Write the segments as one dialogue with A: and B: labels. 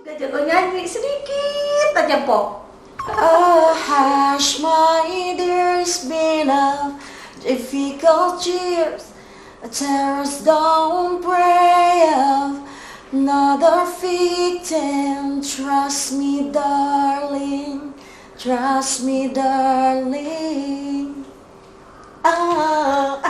A: Gak jago nyanyi sedikit aja, Po.
B: Hush, my dear, it's been a difficult years. Tears don't pray of another victim. Trust me, darling. Trust me, darling. Oh.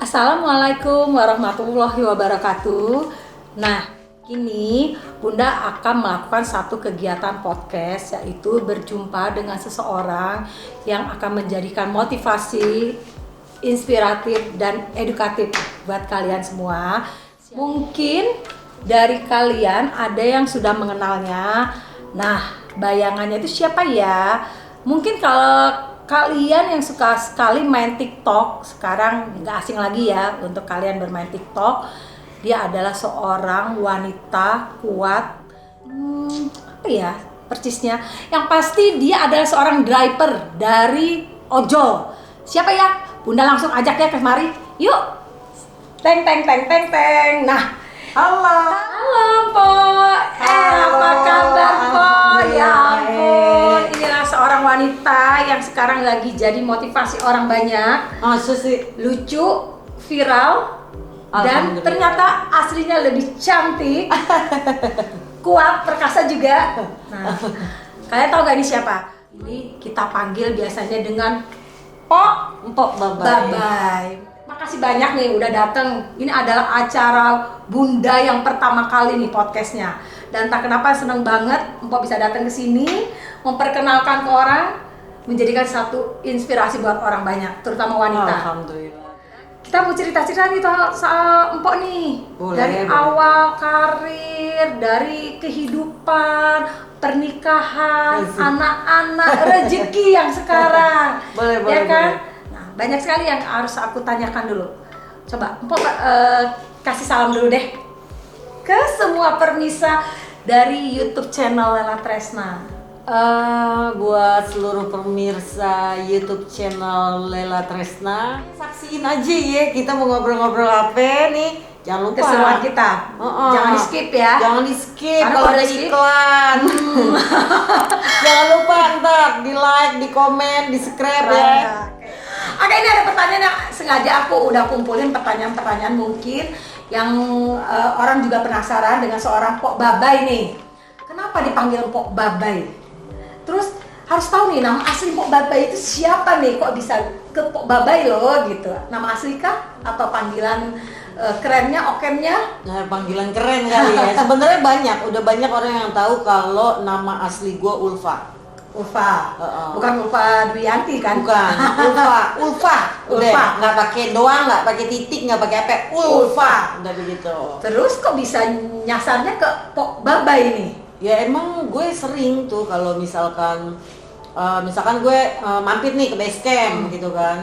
A: Assalamualaikum warahmatullahi wabarakatuh. Nah, kini Bunda akan melakukan satu kegiatan podcast, yaitu berjumpa dengan seseorang yang akan menjadikan motivasi, inspiratif, dan edukatif buat kalian semua. Mungkin dari kalian ada yang sudah mengenalnya. Nah, bayangannya itu siapa ya? Mungkin kalau kalian yang suka sekali main TikTok, sekarang nggak asing lagi ya untuk kalian bermain TikTok. Dia adalah seorang wanita kuat, apa ya persisnya? Yang pasti dia adalah seorang driver dari ojol. Siapa ya? Bunda langsung ajak ya kemari. Yuk, teng teng teng teng teng. Nah,
B: Halo.
A: halo Po. Apa kabar Po? Ya ampun, inilah seorang wanita yang sekarang lagi jadi motivasi orang banyak.
B: Masa sih?
A: Lucu, viral, dan ternyata aslinya lebih cantik, kuat, perkasa juga. Nah, kalian tahu gak ini siapa? Ini kita panggil biasanya dengan
B: Empok Babay.
A: Babay. Makasih banyak nih udah datang. Ini adalah acara Bunda yang pertama kali nih podcastnya. Dan tak kenapa seneng banget Empok bisa datang ke sini, memperkenalkan ke orang, menjadikan satu inspirasi buat orang banyak, terutama wanita.
B: Alhamdulillah.
A: Kita mau cerita-cerita nih soal Empok nih.
B: Boleh,
A: dari
B: boleh.
A: awal karir, dari kehidupan, pernikahan,
B: Rezeki.
A: anak-anak, rezeki yang sekarang.
B: Boleh,
A: Ya
B: boleh,
A: kan?
B: boleh.
A: Nah, banyak sekali yang harus aku tanyakan dulu. Coba Empok kasih salam dulu deh ke semua permisa dari YouTube channel Lela Tresna.
B: Buat seluruh pemirsa YouTube channel Lela Tresna, saksiin aja ya kita mau ngobrol-ngobrol apa nih. Jangan lupa
A: Keseruan kita. Jangan di skip ya.
B: Jangan di skip
A: Karena
B: kalau
A: kalau
B: ada
A: di skip-
B: iklan. Jangan lupa ntar di like, di komen, di subscribe ya.
A: Oke, ini ada pertanyaan yang sengaja aku udah kumpulin pertanyaan-pertanyaan mungkin yang orang juga penasaran dengan seorang Pok Babay nih. Kenapa dipanggil Pok Babay? Terus harus tahu nih nama asli Pok Babay itu siapa nih? Kok bisa ke Pok Babay loh gitu? Nama asli kah? Atau panggilan kerennya, okennya?
B: Nah, panggilan keren kali ya. Sebenarnya udah banyak orang yang tahu kalau nama asli gua Ulfa.
A: Ulfa. Bukan Ulfa Dwiyanti kan?
B: Bukan, Ulfa. Udah,
A: Ulfa.
B: nggak pakai doang, nggak pakai titik, nggak pakai apa. Ulfa, udah begitu.
A: Terus kok bisa nyasarnya ke Pok Babay nih?
B: Ya emang gue sering tuh kalau misalkan gue mampir nih ke base camp gitu kan.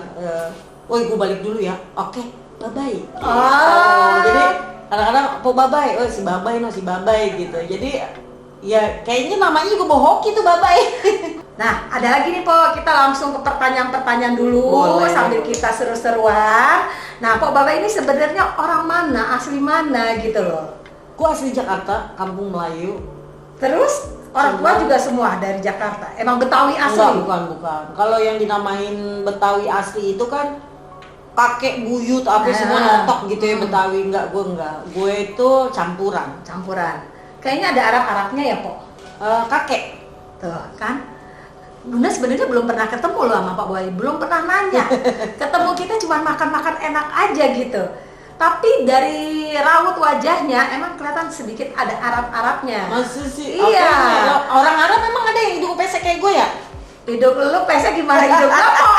B: Woi, gue balik dulu ya. Oke, bye-bye. Jadi kadang-kadang Pok Babay, oh si Babay gitu. Jadi ya kayaknya namanya juga bohong gitu Babay.
A: Nah, ada lagi nih Po, kita langsung ke pertanyaan-pertanyaan dulu.
B: Boleh.
A: Sambil kita seru-seruan. Nah, Pok Babay ini sebenarnya orang mana, asli mana gitu loh.
B: Gue asli Jakarta, kampung Melayu.
A: Terus orang tua juga semua dari Jakarta. Emang Betawi asli?
B: Enggak, bukan. Kalau yang dinamain Betawi asli itu kan kakek buyut apa semua notok gitu ya Betawi. Enggak. Gue itu campuran.
A: Kayaknya ada Arab-Arabnya ya, Po?
B: Kakek.
A: Tuh, kan? Bunda sebenarnya belum pernah ketemu loh sama Pak Boy, belum pernah nanya. Ketemu kita cuma makan-makan enak aja gitu. Tapi dari raut wajahnya emang kelihatan sedikit ada Arab-Arabnya.
B: Maksud sih?
A: Iya.
B: Apanya? Orang Arab memang ada yang hidup pesek kayak gue ya?
A: Hidup lu pesnya gimana hidup lu, Po?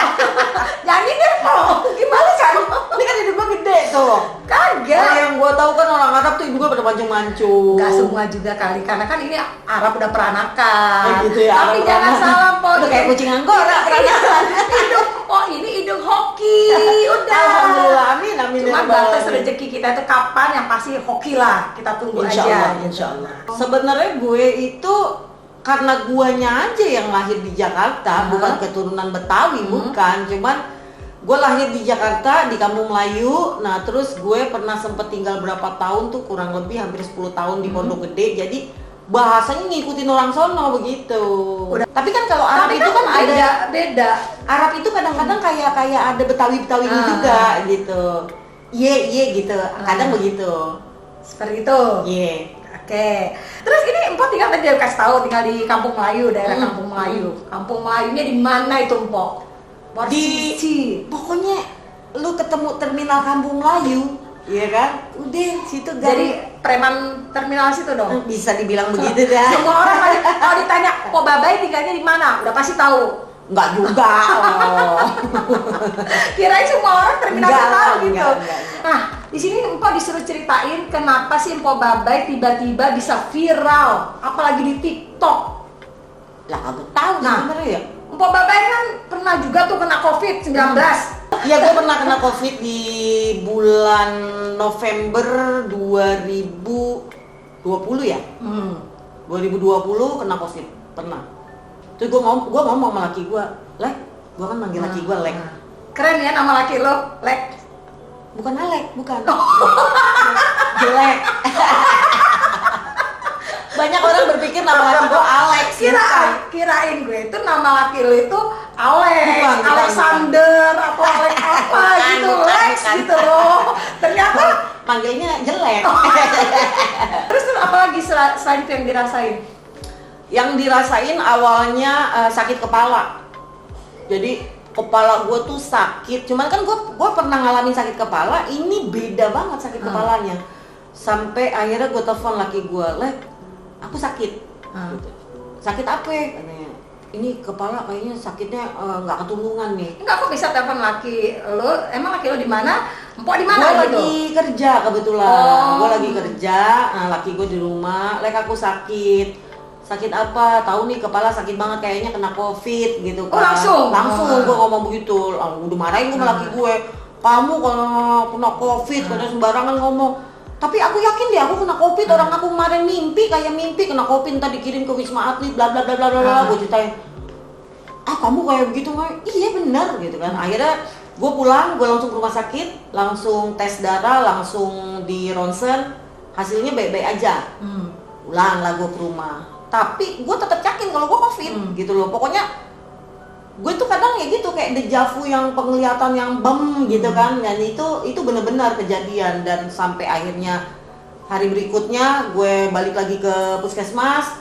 A: Jangan deh, Po. Gimana kan?
B: Ini kan hidup gue gede tuh.
A: Kagak.
B: Kalau yang gue tahu kan orang Arab tuh hidupnya pada mancung-mancung.
A: Gak semua juga kali, karena kan ini Arab udah peranakan.
B: Gitu ya,
A: Tapi
B: Arab
A: jangan
B: peranakan.
A: salah, Po.
B: Udah kayak kucing Anggora peranakan.
A: Hidup, oh ini hidup hoki. Udah.
B: Alhamdulillah, amin.
A: Cuma batas rezeki kita itu kapan yang pasti hoki lah. Kita tunggu aja.
B: Insya Allah. Sebenarnya gue itu karena guanya aja yang lahir di Jakarta, bukan keturunan Betawi, bukan. Cuman gue lahir di Jakarta, di Kampung Melayu. Nah terus gue pernah sempet tinggal berapa tahun tuh, kurang lebih hampir 10 tahun di Pondok Gede. Jadi bahasanya ngikutin orang sono begitu. Tapi kan kalau Arab itu kan ada
A: beda.
B: Arab itu kadang-kadang kayak ada Betawi-Betawi juga gitu. Iya gitu. Kadang begitu.
A: Seperti itu.
B: Iya.
A: Oke. Terus ini Empok tinggal tadi kasih tahu tinggal di Kampung Melayu, daerah Kampung Melayu. Kampung Melayunya di mana itu, Empok?
B: Pokoknya lu ketemu terminal Kampung Melayu, iya kan? Udah situ guys.
A: Jadi preman terminal situ dong.
B: Bisa dibilang begitu dah.
A: Semua orang kalau ditanya, "Kok Babai tinggalnya di mana?" Udah pasti tahu.
B: Enggak juga.
A: Kirain semua orang terminal tahu gitu.
B: Enggak.
A: Nah, di sini Empok disuruh ceritain kenapa sih Empok Babai tiba-tiba bisa viral, apalagi di TikTok.
B: Lah kagak tahu sebenarnya ya.
A: Empok Babai kan pernah juga tuh kena COVID-19.
B: Iya, gue pernah kena COVID di bulan November 2020 ya. 2020 kena COVID, pernah. Terus gue ngomong sama laki gue, Lek, gue kan manggil laki gue Lek.
A: Keren ya nama laki lo, Lek.
B: Bukan Alek, bukan. Jelek. Banyak orang berpikir nama laki gue Alex.
A: Kirain gue itu nama laki lo itu Alex,
B: Bukan.
A: Alexander atau Alex apa gitu, Lex gitu loh. Ternyata
B: manggilnya jelek.
A: Terus apa lagi selain itu yang dirasain?
B: Yang dirasain awalnya sakit kepala. Jadi kepala gue tuh sakit. Cuman kan gue pernah ngalamin sakit kepala. Ini beda banget sakit kepalanya. Sampai akhirnya gue telepon laki gue, Lek, aku sakit. Gitu. Sakit apa? Katanya. Ini kepala kayaknya sakitnya nggak ketulungan nih.
A: Enggak, kok bisa telepon laki lo? Emang laki lo di mana? Empok di mana
B: Gue
A: gitu?
B: lagi kerja kebetulan. Gue lagi kerja. Nah, laki gue di rumah. Lek, aku sakit. Sakit apa? Tahu nih kepala sakit banget, kayaknya kena COVID gitu kan. Langsung gue ngomong begitu. Udah marahin gue sama laki gue. Kamu kalau kena COVID, katanya sembarangan ngomong. Tapi aku yakin deh aku kena COVID. Orang aku kemarin mimpi kena COVID, ntar dikirim ke Wisma Atlet, bla bla bla bla bla. Gue ceritain, kamu kayak begitu nggak? Iya benar gitu kan. Akhirnya gue pulang, gue langsung ke rumah sakit, langsung tes darah, langsung di ronsen, hasilnya baik-baik aja. Pulang lah gue ke rumah. Tapi gue tetap yakin kalau gue COVID gitu loh. Pokoknya gue tuh kadang ya gitu kayak dejavu yang penglihatan yang bem gitu kan. Dan itu benar-benar kejadian. Dan sampai akhirnya hari berikutnya gue balik lagi ke puskesmas.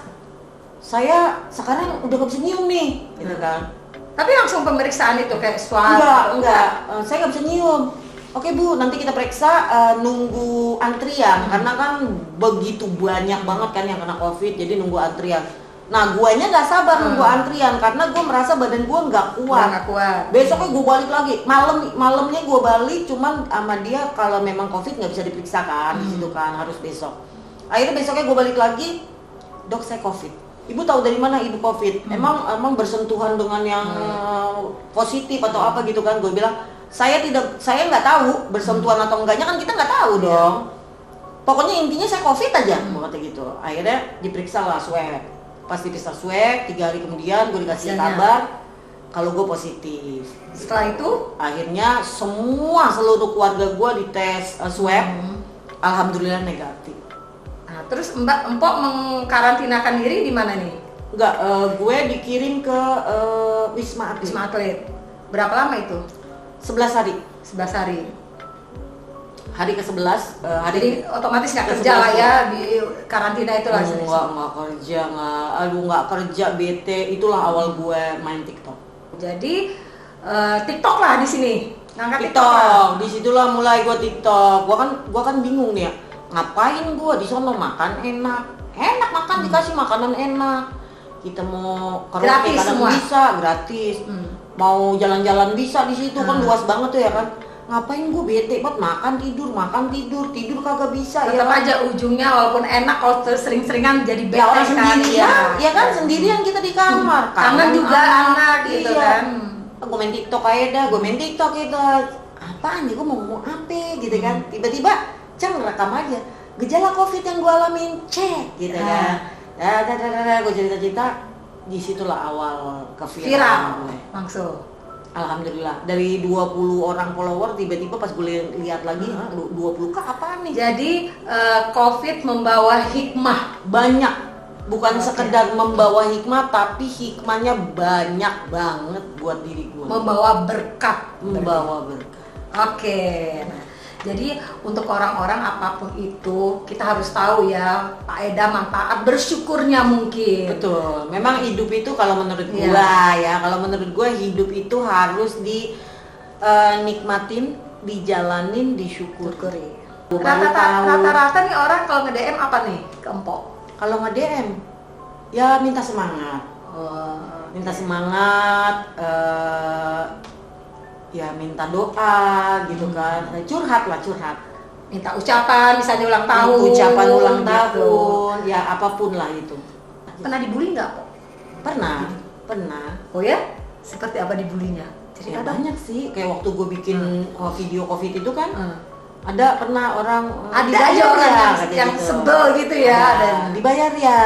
B: Saya sekarang udah gak bisa nyium nih gitu kan.
A: Tapi langsung pemeriksaan itu kayak swab?
B: Enggak, saya gak bisa nyium. Oke Bu, nanti kita periksa, nunggu antrian karena kan begitu banyak banget kan yang kena COVID, jadi nunggu antrian. Nah, guanya nggak sabar nunggu antrian karena gue merasa badan gue nggak kuat. Besoknya gue balik lagi, malamnya gue balik, cuman sama dia kalau memang COVID nggak bisa diperiksa kan, di situ kan harus besok. Akhirnya besoknya gue balik lagi, Dok saya COVID. Ibu tahu dari mana ibu COVID? Emang bersentuhan dengan yang positif atau apa gitu kan? Gue bilang saya nggak tahu bersentuhan atau enggaknya kan kita nggak tahu dong. Pokoknya intinya saya COVID aja, kata gitu. Akhirnya diperiksa lah swab. Pas diperiksa swab, 3 hari kemudian gue dikasih kabar kalau gue positif.
A: Setelah itu,
B: akhirnya seluruh keluarga gue dites swab, alhamdulillah negatif.
A: Nah, terus Empok mengkarantinakan diri di mana nih?
B: Enggak, gue dikirim ke Wisma
A: Atlet. Berapa lama itu?
B: 11 hari.
A: 11 hari.
B: Hari ke-11
A: jadi otomatis nggak kerja lah ya di karantina itu lah.
B: Nggak kerja, bete. Itulah awal gue main TikTok.
A: Jadi TikTok lah di sini. Ngangkat
B: TikTok. Disitulah mulai gue TikTok. Gue kan bingung nih ya. Ngapain gue di sono makan enak makan dikasih makanan enak. Kita mau karaoke kadang bisa gratis. Mau jalan-jalan bisa di situ kan luas banget tuh ya kan. Ngapain gue bete banget makan tidur kagak bisa.
A: Tetap ya aja ujungnya walaupun enak kalau sering-seringan jadi bete
B: orang
A: sendirian.
B: Ya kan sendirian kita di kamar.
A: Kangen juga anak gitu kan.
B: Gue main TikTok aja dah, gitu. Apaan nih gue mau ngomong apa gitu kan. Tiba-tiba rekam aja. Gejala COVID yang gue alamin cek gitu kan. Gue cerita-cerita. Disitulah awal keviral
A: langsung.
B: Alhamdulillah, dari 20 orang follower tiba-tiba pas gue lihat lagi 20k apaan nih?
A: Jadi COVID membawa hikmah.
B: Banyak, bukan sekedar membawa hikmah, tapi hikmahnya banyak banget buat diri gue.
A: Membawa berkat.
B: Membawa berkat.
A: Oke. Nah, jadi untuk orang-orang apapun itu kita harus tahu ya faedah manfaat bersyukurnya mungkin.
B: Betul. Memang hidup itu kalau menurut gua kalau menurut gua hidup itu harus nikmatin, dijalanin, disyukuri.
A: Rata-rata nih orang kalau nge-DM apa nih ke Empok?
B: Kalau nge-DM ya minta semangat. Minta semangat, ya minta doa gitu kan, curhat.
A: Minta ucapan, misalnya ulang tahun.
B: Ucapan ulang
A: gitu.
B: tahun, ya apapun lah itu.
A: Pernah dibully nggak, Pok?
B: Pernah.
A: Oh ya? Seperti apa dibulinya?
B: Ya banyak sih, kayak waktu gue bikin video COVID itu kan, ada pernah orang
A: ada aja orang yang
B: gitu.
A: sebel gitu ya, dan
B: dibayar ya,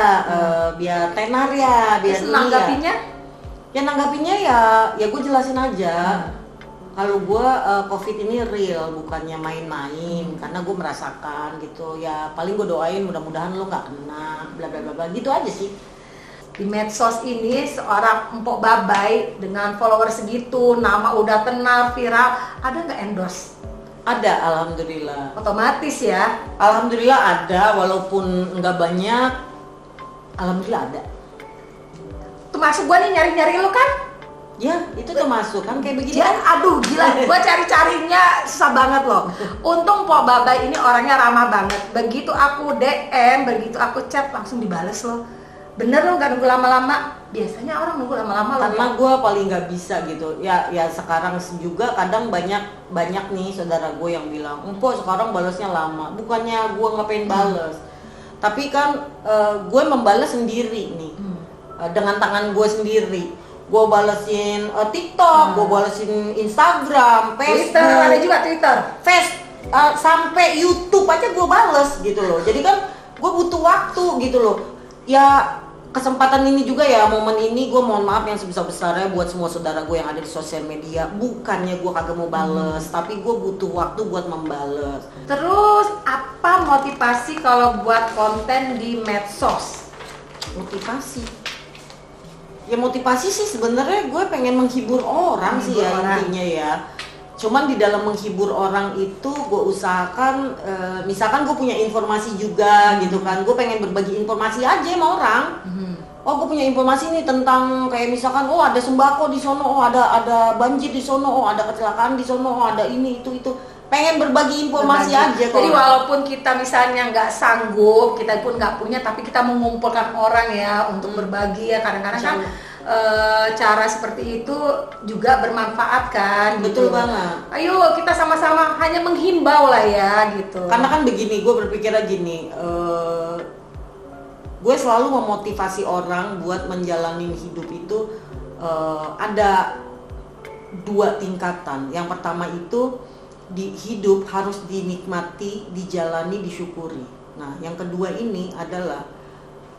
B: biar tenar ya, biar
A: nanggapinya?
B: Ya nanggapinya ya gue jelasin aja. Kalau gue COVID ini real, bukannya main-main, karena gue merasakan gitu. Ya paling gue doain mudah-mudahan lo nggak kena, bla bla bla, gitu aja sih.
A: Di medsos ini seorang Empok Babai dengan follower segitu, nama udah tenar, viral, ada nggak endorse?
B: Ada, alhamdulillah.
A: Otomatis ya.
B: Alhamdulillah ada, walaupun nggak banyak, alhamdulillah ada.
A: Tuh masuk gua nih nyari-nyari lo kan?
B: Ya, itu tuh masuk kan kayak begini.
A: Ya, aduh gila, gua cari-carinya susah banget loh. Untung Empok Babai ini orangnya ramah banget. Begitu aku DM, begitu aku chat langsung dibales loh. Bener lo gak nunggu lama-lama? Biasanya orang nunggu lama-lama loh.
B: Karena gue paling nggak bisa gitu. Ya sekarang juga kadang banyak nih saudara gue yang bilang, "Empok sekarang balasnya lama." Bukannya gue nggak pengen balas, tapi kan gue membalas sendiri nih, dengan tangan gue sendiri. Gue balesin TikTok, gue balesin Instagram, Facebook,
A: Twitter, ada juga Twitter,
B: sampai YouTube aja gue bales gitu loh. Jadi kan gue butuh waktu gitu loh. Ya kesempatan ini juga ya, momen ini gue mohon maaf yang sebesar-besarnya buat semua saudara gue yang ada di sosial media. Bukannya gue kagak mau bales, tapi gue butuh waktu buat membales.
A: Terus apa motivasi kalau buat konten di medsos?
B: Motivasi? Ya motivasi sih sebenarnya gue pengen menghibur orang sih ya intinya ya. Cuman di dalam menghibur orang itu gue usahakan, misalkan gue punya informasi juga gitu kan, gue pengen berbagi informasi aja sama orang. Oh gue punya informasi nih tentang kayak misalkan ada sembako di sono, ada banjir di sono, ada kecelakaan di sono, ada ini itu. Pengen berbagi informasi aja.
A: Jadi walaupun kita misalnya nggak sanggup, kita pun nggak punya, tapi kita mengumpulkan orang ya untuk berbagi ya. Kadang-kadang kan cara seperti itu juga bermanfaat kan.
B: Betul
A: gitu.
B: banget.
A: Ayo kita sama-sama hanya menghimbau lah ya gitu.
B: Karena kan begini, gue berpikirnya gini, gue selalu memotivasi orang buat menjalani hidup itu ada 2 tingkatan. Yang pertama itu di hidup harus dinikmati, dijalani, disyukuri. Nah, yang kedua ini adalah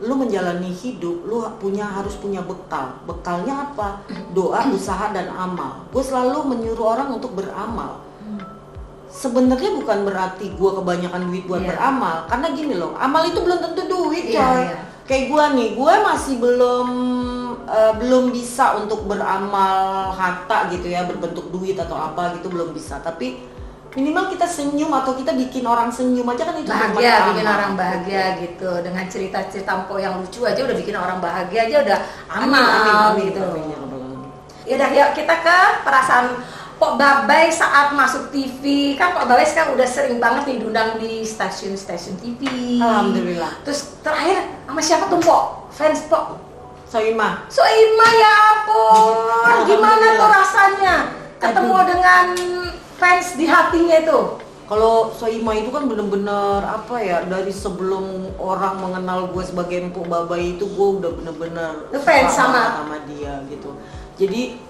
B: lu menjalani hidup, lu harus punya bekal. Bekalnya apa? Doa, usaha, dan amal. Gue selalu menyuruh orang untuk beramal. Sebenarnya bukan berarti gue kebanyakan duit buat beramal, karena gini loh, amal itu belum tentu duit, coy. Kayak gue nih, gue masih belum bisa untuk beramal harta gitu ya, berbentuk duit atau apa gitu, belum bisa. Tapi minimal kita senyum atau kita bikin orang senyum aja kan itu
A: bahagia, bikin orang bahagia gitu. Dengan cerita-cerita Empok yang lucu aja udah bikin orang bahagia aja udah aman gitu. Yaudah yuk kita ke perasaan Empok Babai saat masuk TV. Kan Empok Babai sekarang udah sering banget nih diundang di stasiun-stasiun TV.
B: Alhamdulillah.
A: Terus terakhir sama siapa tuh Empok? Fans Empok?
B: Soimah
A: ya ampun. Gimana tuh rasanya ketemu dengan fans di hatinya itu?
B: Kalau Soimah itu kan bener-bener apa ya, dari sebelum orang mengenal gue sebagai Empok Babai itu gue udah bener-bener
A: fans sama
B: dia gitu. Jadi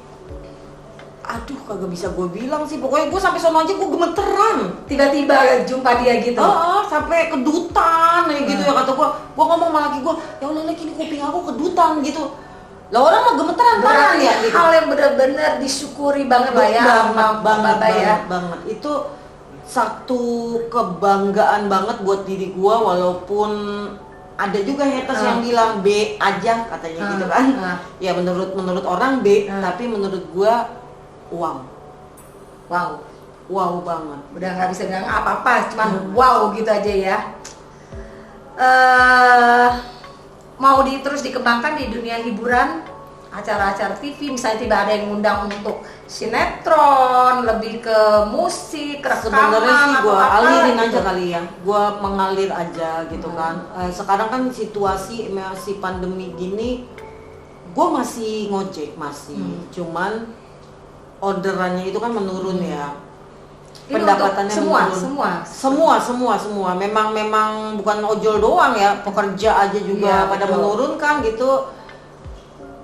B: aduh kagak bisa gue bilang sih, pokoknya gue sampai sono aja gue gemeteran
A: tiba-tiba jumpa dia gitu.
B: Sampai kedutan ya gitu ya, kata gue ngomong sama laki gue, ya Allah ini kuping aku kedutan gitu. Lah orang mah gemeteran parah
A: Berarti
B: ya gitu.
A: hal yang benar-benar disyukuri banget lah ya sama Bapak ya.
B: banget. Itu satu kebanggaan banget buat diri gua, walaupun ada juga haters yang bilang B aja katanya gitu kan. Ya menurut orang B, tapi menurut gua wow. Wow banget.
A: Udah nggak bisa bilang apa-apa, cuman wow gitu aja ya. Mau terus dikembangkan di dunia hiburan, acara-acara TV, misalnya tiba ada yang ngundang untuk sinetron, lebih ke musik, rekaman.
B: Sebenarnya sih gue alirin
A: gitu.
B: aja kali ya, gue mengalir aja gitu kan. Sekarang kan situasi masih pandemi gini, gue masih ngojek cuman orderannya itu kan menurun ya.
A: Ini
B: Pendapatannya
A: semua.
B: Memang bukan ojol doang ya, pekerja aja juga pada menurun kan gitu.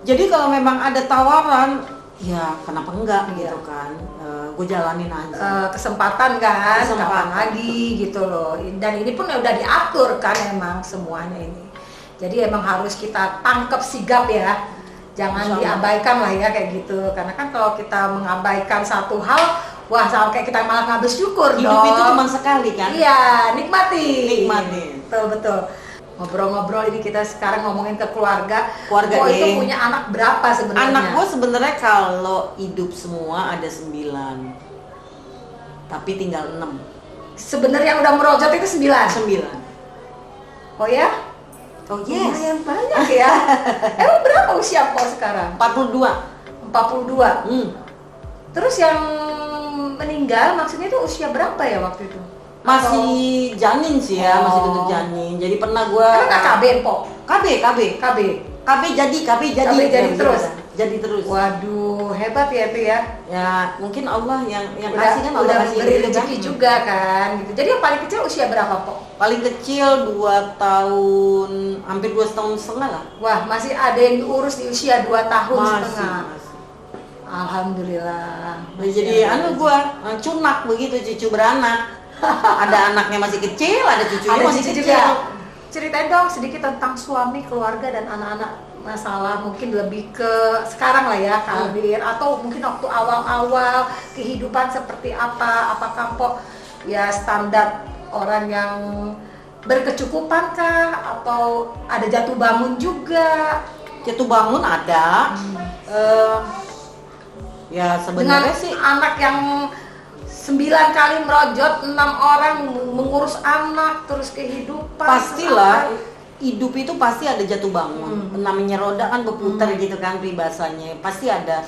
B: Jadi kalau memang ada tawaran, ya kenapa enggak gitu kan, gue jalanin aja.
A: Kesempatan kapan lagi gitu loh. Dan ini pun udah diatur kan emang semuanya ini. Jadi emang harus kita tangkap sigap ya. Jangan diabaikan lah ya kayak gitu. Karena kan kalau kita mengabaikan satu hal, wah sama kayak kita malah nggak bersyukur.
B: Hidup itu cuma sekali kan?
A: Iya, nikmati.
B: Betul.
A: Ngobrol-ngobrol ini kita sekarang ngomongin ke keluarga.
B: Keluarga
A: itu punya anak berapa sebenarnya?
B: Anak gue sebenarnya kalau hidup semua ada 9, tapi tinggal 6.
A: Sebenarnya yang udah merojot itu 9. Oh ya?
B: Oh yes.
A: Lumayan banyak ya. Emang berapa usia kau sekarang?
B: 42.
A: 42. Terus yang meninggal maksudnya itu usia berapa ya waktu itu?
B: Masih janin sih ya, masih bentuk janin. Jadi pernah gua
A: KB po. KB
B: jadi terus.
A: Waduh, hebat ya itu ya.
B: Ya, mungkin Allah yang
A: Udah,
B: kasih kan, Allah kasih
A: beri rezeki juga kan gitu. Jadi yang paling kecil usia berapa, Po?
B: Paling kecil 2 tahun, hampir 2,5 tahun lah.
A: Wah, masih ada yang diurus di usia 2 tahun
B: Masih.
A: setengah. Alhamdulillah.
B: Jadi gua cunak begitu, cucu beranak. Ada anaknya masih kecil, ada cucunya masih kecil.
A: Ceritain dong sedikit tentang suami, keluarga, dan anak-anak. Masalah mungkin lebih ke sekarang lah ya, karir, atau mungkin waktu awal-awal kehidupan seperti apa? Apakah Pok ya standar orang yang berkecukupan kah? Atau ada jatuh bangun juga?
B: Jatuh bangun ada. Ya sebenarnya sih
A: anak yang 9 kali merojot, 6 orang mengurus anak, terus kehidupan.
B: Pastilah, hidup itu pasti ada jatuh bangun. Namanya roda kan berputar gitu kan peribahasanya. Pasti ada.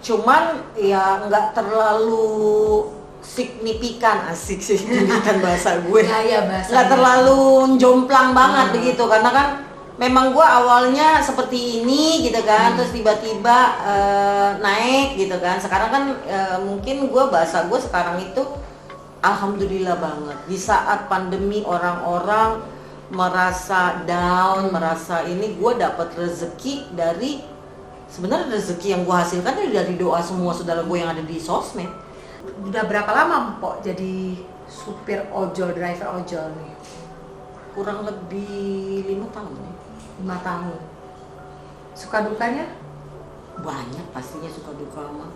B: Cuman ya nggak terlalu signifikan, asik sih jadikan bahasa gue. Nggak terlalu jomplang banget begitu, karena kan memang gue awalnya seperti ini gitu kan, terus tiba-tiba naik gitu kan. Sekarang kan mungkin bahasa gue sekarang itu alhamdulillah banget. Di saat pandemi orang-orang merasa down, merasa ini, gue dapat rezeki dari, sebenarnya rezeki yang gue hasilkan dari doa semua saudara gue yang ada di sosmed.
A: Udah berapa lama Pok jadi supir ojol, driver ojol nih?
B: Kurang lebih 5 tahun ya.
A: 5 tahun. Suka dukanya?
B: Banyak pastinya suka duka mah.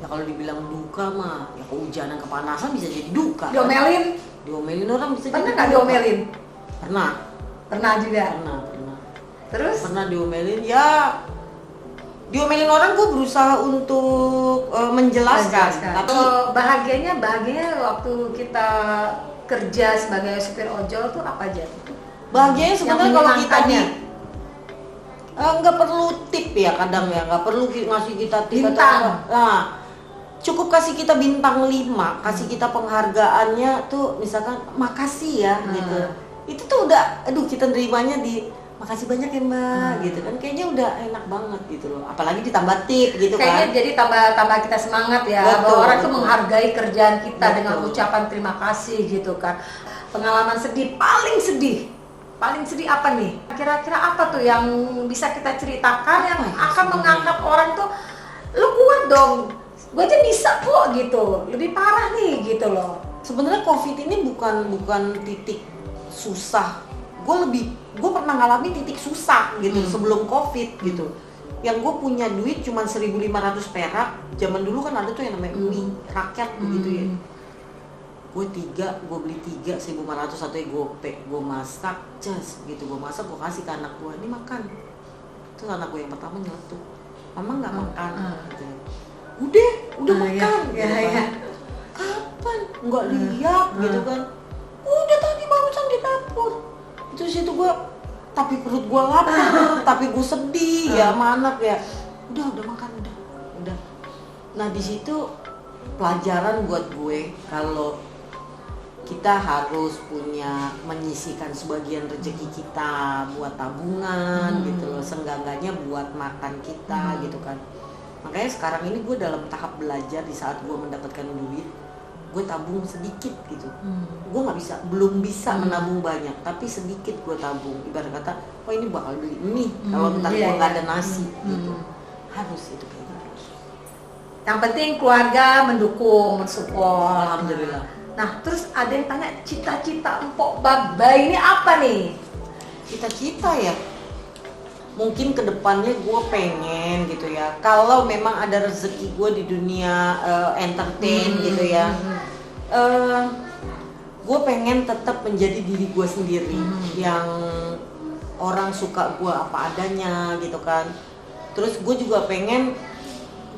B: Ya kalau dibilang duka mah, ya kehujanan kepanasan bisa jadi duka. Diomelin orang bisa.
A: Pernah nggak diomelin? Pernah juga.
B: Pernah.
A: Terus?
B: Pernah diomelin, ya diomelin orang gue berusaha untuk menjelaskan. Tapi
A: bahagianya waktu kita kerja sebagai supir ojol tuh apa aja?
B: Bahagianya sebenarnya kalau kita nggak perlu tip ya, kadang ya nggak perlu ngasih kita tip
A: bintang.
B: Nah, cukup kasih kita bintang 5, kasih kita penghargaannya tuh, misalkan makasih ya gitu. Itu tuh udah, aduh kita nerimanya di makasih banyak ya Mbak gitu kan, kayaknya udah enak banget gitu loh. Apalagi ditambah tip gitu
A: kayaknya
B: kan.
A: Jadi tambah kita semangat ya. Bahwa orang tuh menghargai kerjaan kita dengan ucapan terima kasih gitu kan. Pengalaman sedih, paling sedih apa nih? Kira-kira apa tuh yang bisa kita ceritakan yang akan mengangkat orang tuh, lu kuat dong, gue aja bisa kok gitu, lebih parah nih gitu loh.
B: Sebenarnya COVID ini bukan titik susah gue pernah ngalamin titik susah gitu sebelum COVID gitu. Yang gue punya duit cuma 1.500 perak. Zaman dulu kan ada tuh yang namanya mie rakyat begitu ya. Gue beli 3 1.500, satunya gue masak, gitu gue masak, gue kasih ke anak gue, ini makan. Terus anak gue yang pertama nyeletuk, mama nggak makan, gitu. Udah makan,
A: ya,
B: gitu kan. Kapan? Nggak lihat, gitu kan. Udah tadi barusan di dapur. Terus itu gue, tapi perut gue lapar, tapi gue sedih ya sama anak ya. Udah makan, udah. Nah di situ pelajaran buat gue kalau kita harus menyisihkan sebagian rezeki kita buat tabungan gitu loh, seenggak-enggaknya buat makan kita gitu kan. Makanya sekarang ini gue dalam tahap belajar. Di saat gue mendapatkan duit, gue tabung sedikit gitu. Gue belum bisa menabung banyak, tapi sedikit gue tabung. Ibarat kata, oh ini bakal beli mie kalau ntar gue nggak ada nasi gitu. Harus itu kayak gitu.
A: Yang penting keluarga mendukung, mensupport.
B: Alhamdulillah.
A: Nah, terus ada yang tanya, cita-cita Mpok Babai ini apa nih?
B: Cita-cita ya, mungkin kedepannya gue pengen gitu ya, kalau memang ada rezeki gue di dunia entertain gitu ya, gue pengen tetap menjadi diri gue sendiri, yang orang suka gue apa adanya gitu kan. Terus gue juga pengen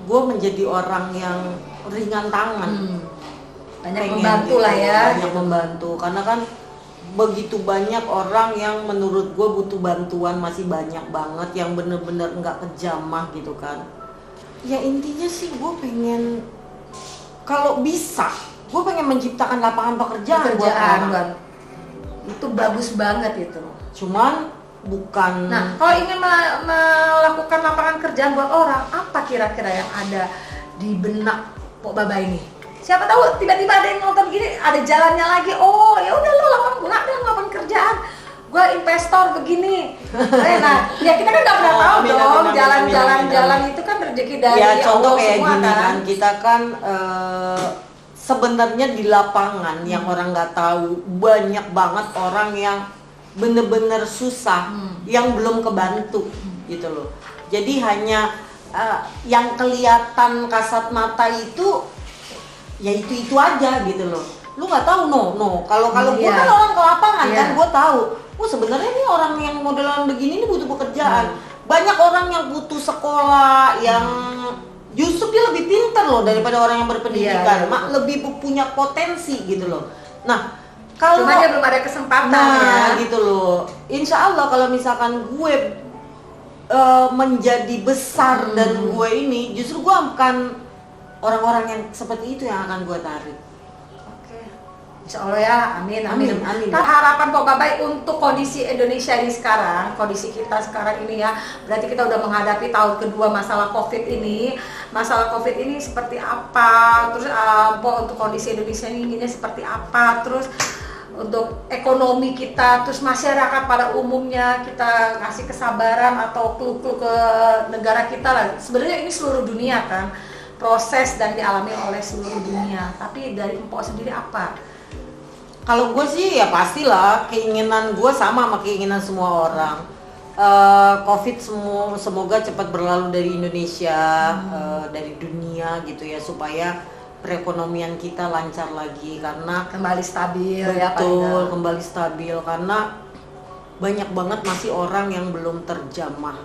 B: gue menjadi orang yang ringan tangan.
A: Banyak membantu
B: gitu,
A: lah ya.
B: Banyak membantu, karena kan begitu banyak orang yang menurut gue butuh bantuan, masih banyak banget yang bener-bener nggak kejamah gitu kan. Ya intinya sih gue pengen, kalau bisa gue pengen menciptakan lapangan pekerjaan buat orang.
A: Itu bagus banget itu.
B: Cuman bukan.
A: Nah, kalau ingin melakukan lapangan kerjaan buat orang, apa kira-kira yang ada di benak Mpok Baba ini? Siapa tahu tiba-tiba ada yang nonton gini, ada jalannya lagi. Oh, ya udah lo lapangan kerjaan. Gue investor begini. Nah, ya kita kan nggak pernah tahu dong. Jalan itu kan rezeki dari
B: ya, contoh
A: Allah
B: kayak
A: semua
B: gini kan. Kita kan sebenarnya di lapangan yang orang nggak tahu, banyak banget orang yang bener-bener susah, yang belum kebantu gitu loh. Jadi hanya yang kelihatan kasat mata itu ya itu aja gitu loh. Lu nggak tahu kalau gue kan orang ke lapangan kan, gue tahu sebenarnya ini orang yang modelan begini ini butuh pekerjaan. Banyak orang yang butuh sekolah, yang justru dia lebih pintar loh daripada orang yang berpendidikan, lebih punya potensi gitu loh. Nah, kalau
A: cuma dia belum ada kesempatan ya
B: gitu loh. Insya Allah kalau misalkan gue menjadi besar dan gue ini, justru gue akan orang-orang yang seperti itu yang akan gue tarik.
A: Oke. Insya Allah ya, amin.
B: Amin.
A: Harapan Mpok Babai untuk kondisi Indonesia ini sekarang, kondisi kita sekarang ini ya, berarti kita udah menghadapi tahun kedua masalah COVID ini. Masalah COVID ini seperti apa? Terus Mpok untuk kondisi Indonesia ini inginnya seperti apa? Terus untuk ekonomi kita, terus masyarakat pada umumnya kita kasih kesabaran atau clue-clue ke negara kita lah. Sebenarnya ini seluruh dunia kan, proses dan dialami oleh seluruh dunia. Tapi dari Mpok sendiri apa?
B: Kalau gue sih ya pastilah keinginan gue sama keinginan semua orang. COVID semoga cepat berlalu dari Indonesia, dari dunia gitu ya, supaya perekonomian kita lancar lagi, karena
A: kembali stabil.
B: Betul, kembali stabil, karena banyak banget masih orang yang belum terjamah,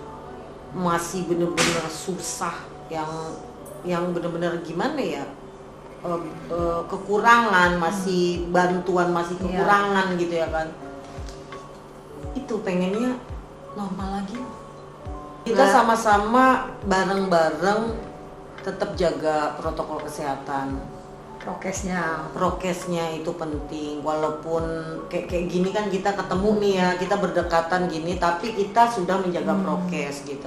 B: masih bener-bener susah, yang bener-bener gimana ya, kekurangan, masih bantuan masih kekurangan gitu ya kan. Itu pengennya normal lagi. Kita sama-sama bareng-bareng tetap jaga protokol kesehatan. Prokesnya itu penting. Walaupun kayak gini kan kita ketemu nih ya, kita berdekatan gini, tapi kita sudah menjaga prokes gitu.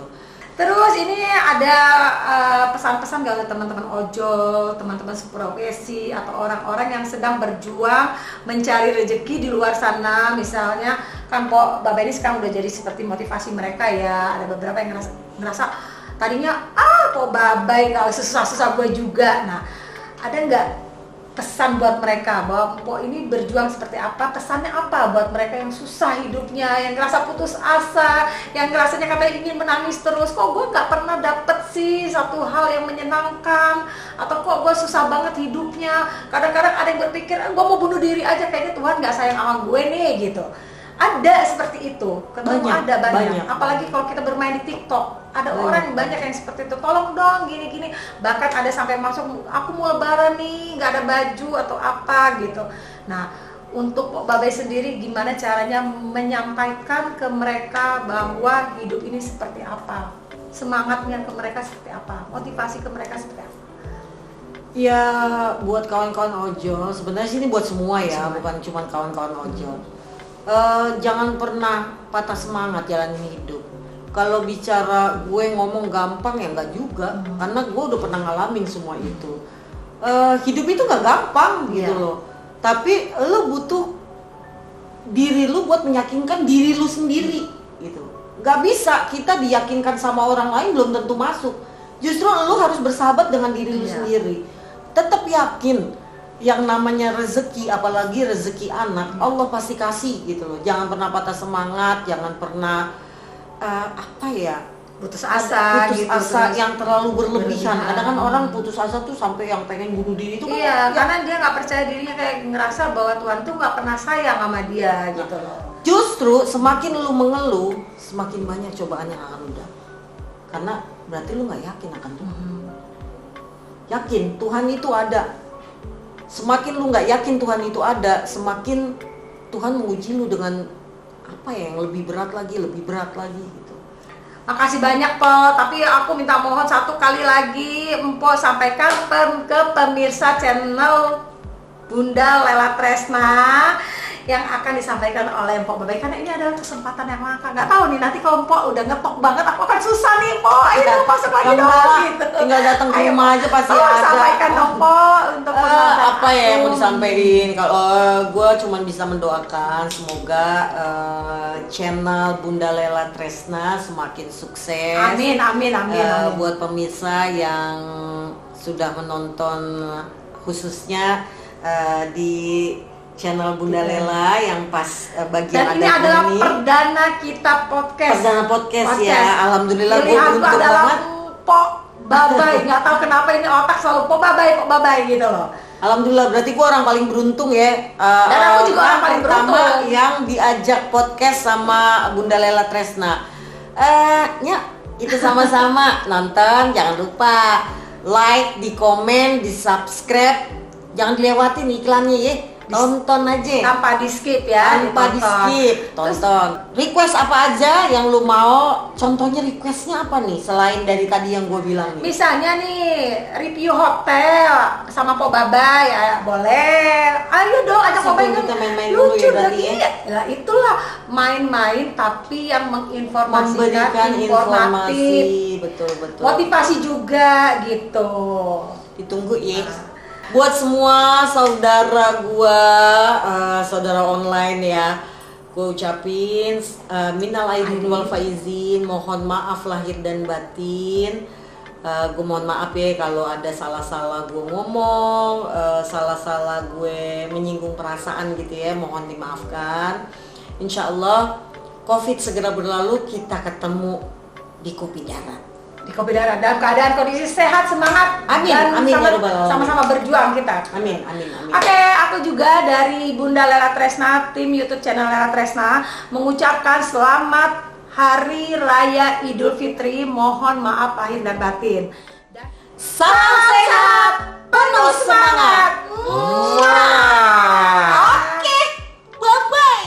A: Terus ini ada pesan-pesan gak ke teman-teman ojol, teman-teman seprofesi, atau orang-orang yang sedang berjuang mencari rezeki di luar sana. Misalnya kan Mpok Baba ini sekarang udah jadi seperti motivasi mereka ya. Ada beberapa yang ngerasa tadinya Mpok Baba kalau susah-susah gue juga. Nah, ada nggak pesan buat mereka bahwa Mpok ini berjuang seperti apa, pesannya apa buat mereka yang susah hidupnya, yang ngerasa putus asa, yang ngerasanya katanya ingin menangis terus, kok gue nggak pernah dapet sih satu hal yang menyenangkan, atau kok gue susah banget hidupnya, kadang-kadang ada yang berpikir gue mau bunuh diri aja, kayaknya Tuhan nggak sayang sama gue nih gitu. Ada seperti itu, ketemu ada banyak. Apalagi kalau kita bermain di TikTok, ada orang banyak yang seperti itu, tolong dong gini-gini, bahkan ada sampai masuk, aku mau lebaran nih, nggak ada baju atau apa gitu. Nah, untuk Babai sendiri gimana caranya menyampaikan ke mereka bahwa hidup ini seperti apa, semangatnya ke mereka seperti apa, motivasi ke mereka seperti apa?
B: Ya, buat kawan-kawan ojol, sebenarnya sini buat semua ya, bukan cuma kawan-kawan ojol. Jangan pernah patah semangat jalanin hidup. Kalau bicara gue ngomong gampang ya nggak juga, karena gue udah pernah ngalamin semua itu. Hidup itu nggak gampang gitu loh. Tapi lo butuh diri lo buat meyakinkan diri lo sendiri gitu. Nggak bisa kita diyakinkan sama orang lain belum tentu masuk. Justru lo harus bersahabat dengan diri lo sendiri. Tetap yakin. Yang namanya rezeki, apalagi rezeki anak, Allah pasti kasih gitu loh. Jangan pernah patah semangat, jangan pernah
A: putus asa
B: putus
A: gitu,
B: asa yang terlalu berlebihan. Ada kan orang putus asa tuh sampai yang pengen bunuh diri itu kan.
A: Iya, karena dia nggak percaya dirinya, kayak ngerasa bahwa Tuhan tuh nggak pernah sayang sama dia gitu loh.
B: Justru semakin lu mengeluh, semakin banyak cobaan yang akan lu dapat. Karena berarti lu nggak yakin akan Tuhan. Yakin Tuhan itu ada. Semakin lu nggak yakin Tuhan itu ada, semakin Tuhan menguji lu dengan apa ya, yang lebih berat lagi gitu.
A: Makasih banyak Po, tapi aku minta mohon satu kali lagi Mpok sampaikan ke pemirsa channel Bunda Lela Tresna yang akan disampaikan oleh Mpok Babai, karena ini adalah kesempatan yang langka. Nggak tahu nih nanti kalau Mpok udah ngetok banget, aku akan susah nih Mpok, ayo masuk lagi dong gitu.
B: Tinggal datang ke rumah aja pasti ada.
A: Sampaikan dong Mpok untuk
B: apa ya yang mau disampaikan. Kalau gue cuma bisa mendoakan semoga channel Bunda Lela Tresna semakin sukses.
A: Amin.
B: Buat pemirsa yang sudah menonton khususnya di channel Bunda Lela yang pas bagian
A: dan ini adalah perdana kita podcast
B: ya. Alhamdulillah gue beruntung banget.
A: Mpok Babai, nggak tahu kenapa ini otak selalu Mpok Babai gitu loh.
B: Alhamdulillah, berarti gue orang paling beruntung ya.
A: Dan aku juga orang paling beruntung
B: yang diajak podcast sama Bunda Lela Tresna. Itu sama-sama nonton, jangan lupa like, di komen, di subscribe, jangan dilewatin iklannya ya. Tonton aja
A: tanpa di skip ya,
B: tanpa di skip, tonton. Request apa aja yang lu mau, contohnya requestnya apa nih selain dari tadi yang gue bilang nih?
A: Misalnya nih review hotel sama Po Babai ya, boleh, ayo dong ajak Po Babai,
B: kita main-main
A: lucu
B: dulu ya
A: lagi
B: ya.
A: Ya itulah main-main tapi yang menginformasikan,
B: memberikan informasi,
A: informatif,
B: betul
A: motivasi juga gitu.
B: Ditunggu ya. Buat semua saudara gua, saudara online ya, gua ucapin minal aidin wal faizin, mohon maaf lahir dan batin. Gue mohon maaf ya kalau ada salah-salah gue ngomong, salah-salah gue menyinggung perasaan gitu ya, mohon dimaafkan. Insya Allah COVID segera berlalu, kita ketemu di Kopi Darat.
A: Di Kopi Darat dalam keadaan kondisi sehat, semangat,
B: amin,
A: dan
B: amin,
A: sama-sama berjuang kita.
B: Amin.
A: Oke, aku juga dari Bunda Lela Tresna, tim YouTube channel Lela Tresna, mengucapkan selamat Hari Raya Idul Fitri. Mohon maaf lahir dan batin.
B: Salam sehat, penuh semangat. Oke, bye-bye.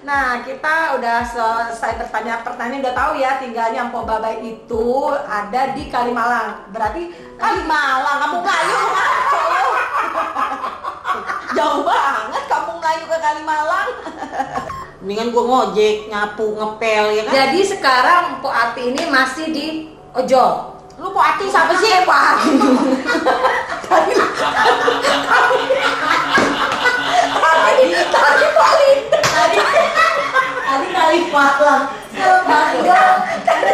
A: Nah, kita udah selesai pertanyaan udah tahu ya tinggalnya Mpok Babai itu ada di Kalimalang. Berarti
B: Kalimalang, kamu ngayu ngaco lu. Jauh banget kamu ngayu ke Kalimalang. Mendingan gua ngojek, nyapu, ngepel ya kan.
A: Jadi sekarang Mpok Ati ini masih di ojol.
B: Lu Mpok Ati siapa sih?
A: Mpok Ati. Tadi Kalimalang. Karena